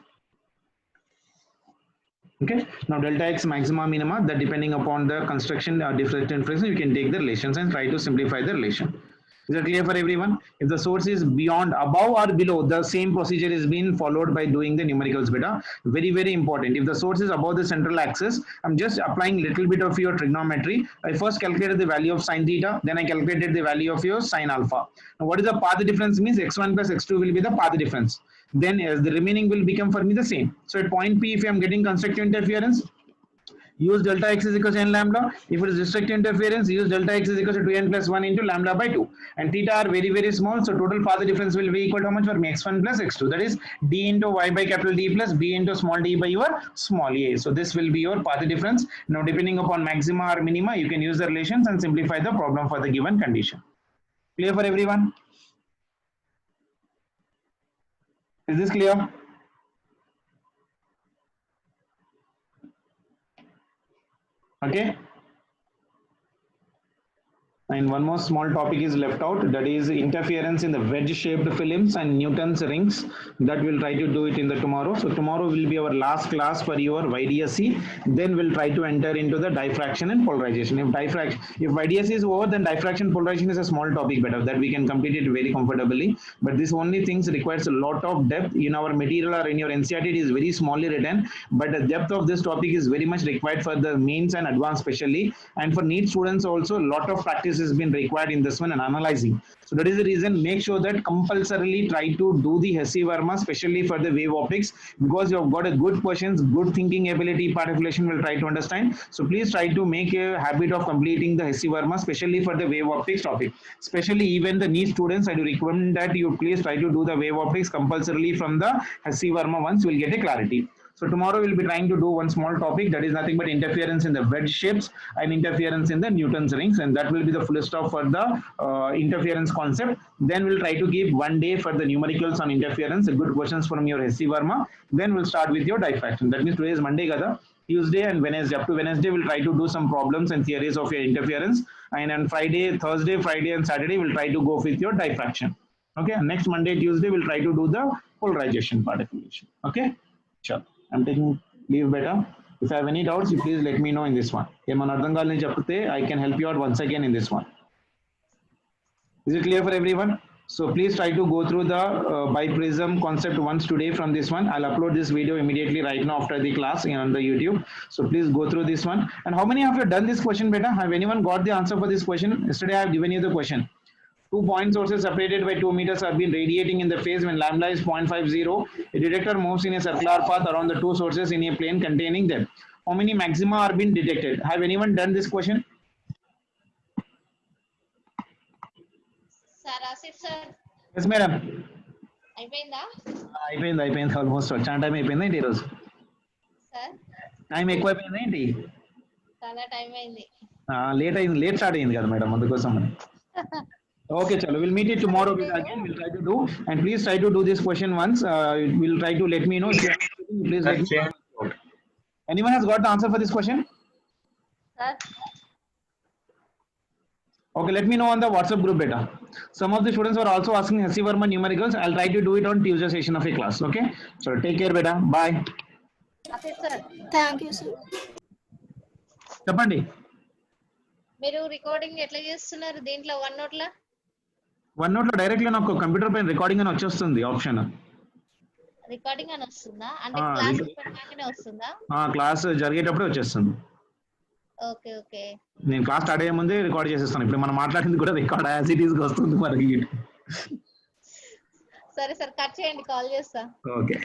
Okay, now delta x maxima minima, that depending upon the construction or different inference, you can take the relations and try to simplify the relation. Is that clear for everyone? If the source is beyond, above or below, the same procedure is being followed by doing the numericals beta. Very, very important. If the source is above the central axis, I'm just applying little bit of your trigonometry. I first calculated the value of sine theta, then I calculated the value of your sine alpha. Now what is the path difference means? X1 plus X2 will be the path difference. Then as the remaining will become for me the same. So at point P, if I am getting constructive interference, use delta x is equal to n lambda. If it is destructive interference, use delta x is equal to 2n plus 1 into lambda by 2. And theta are very, very small. So total path difference will be equal to how much for me? X1 plus x2. That is d into y by capital D plus b into small d by your small a. So this will be your path difference. Now depending upon maxima or minima, you can use the relations and simplify the problem for the given condition. Clear for everyone? Is this clear? Okay. And one more small topic is left out, that is interference in the wedge-shaped films and Newton's rings. That we'll try to do it in the tomorrow. So tomorrow will be our last class for your YDSC. Then we'll try to enter into the diffraction and polarization. If YDSC is over, then diffraction polarization is a small topic better that we can complete it very comfortably. But this only things requires a lot of depth in our material or in your NCERT. It is very smallly written, but the depth of this topic is very much required for the mains and advanced especially. And for NEET students also, a lot of practice has been required in this one and analyzing. So that is the reason, make sure that compulsorily try to do the Hesse Verma, especially for the wave optics, because you have got a good questions, good thinking ability, particulation will try to understand. So please try to make a habit of completing the Hesse Verma, especially for the wave optics topic. Especially even the NEET students, I do recommend that you please try to do the wave optics compulsorily from the Hesse Verma once you will get a clarity. So tomorrow we'll be trying to do one small topic, that is nothing but interference in the wedge shapes and interference in the Newton's rings, and that will be the full stop for the interference concept. Then we'll try to give 1 day for the numericals on interference, good questions from your Hesse Verma. Then we'll start with your diffraction. That means today is Monday, Gada. Tuesday and Wednesday, up to Wednesday, we'll try to do some problems and theories of your interference. And on Friday, Thursday, Friday and Saturday, we'll try to go with your diffraction. Okay, next Monday, Tuesday, we'll try to do the polarization particulation. Okay, sure. I'm taking leave better. If I have any doubts, you please let me know in this one. I can help you out once again in this one. Is it clear for everyone? So please try to go through the biprism concept once today from this one. I'll upload this video immediately right now after the class on the YouTube. So please go through this one. And how many of you have done this question beta? Have anyone got the answer for this question? Yesterday I have given you the question. Two point sources separated by 2 meters are been radiating in the phase when lambda is 0.50. A detector moves in a circular path around the two sources in a plane containing them. How many maxima are being detected? Have anyone done this question? Sir Asif sir Yes, madam. అయిపోయిందా అయిపోయింది almost చాలా time అయిపోయింది ఏంటి ఈరోజు sir time ఎక్కువ అయిపోయింది ఏంటి చాలా టైం అయింది లేట్ స్టార్ట్ అయింది కదా మేడం అందుకోసం okay chalo we'll meet it tomorrow again we'll try to do and please try to do this question once we'll try to let me know if you have anything, please let me know. Anyone has got the answer for this question? Sir Okay, let me know on the WhatsApp group beta. Some of the students were also asking Hasi Verma numericals. I'll try to do it on Tuesday session of a class. Okay, so take care beta, bye. Asif sir thank you sir. చెప్పండి మీరు recording ఎట్లా చేస్తున్నారు దీంట్లో one note లా one note లో direct గా నాకు computer పైన recording అని వచ్చేస్తుంది ఆప్షన్ రికార్డింగ్ అని వస్తుందా అంటే ఆ, క్లాస్ ఇది- పెట్టగానే వస్తుందా క్లాస్ జరిగేటప్పుడే వచ్చేస్తుంది ఓకే ఓకే నేను క్లాస్ స్టార్ట్ అయ్యే ముందే రికార్డ్ చేసేస్తాను ఇప్పుడు మనం మాట్లాడింది కూడా రికార్డ్ యాజ్ ఇట్ ఈస్ వస్తుంది మనకి సరే సార్ కట్ చేయండి కాల్ చేస్తా ఓకే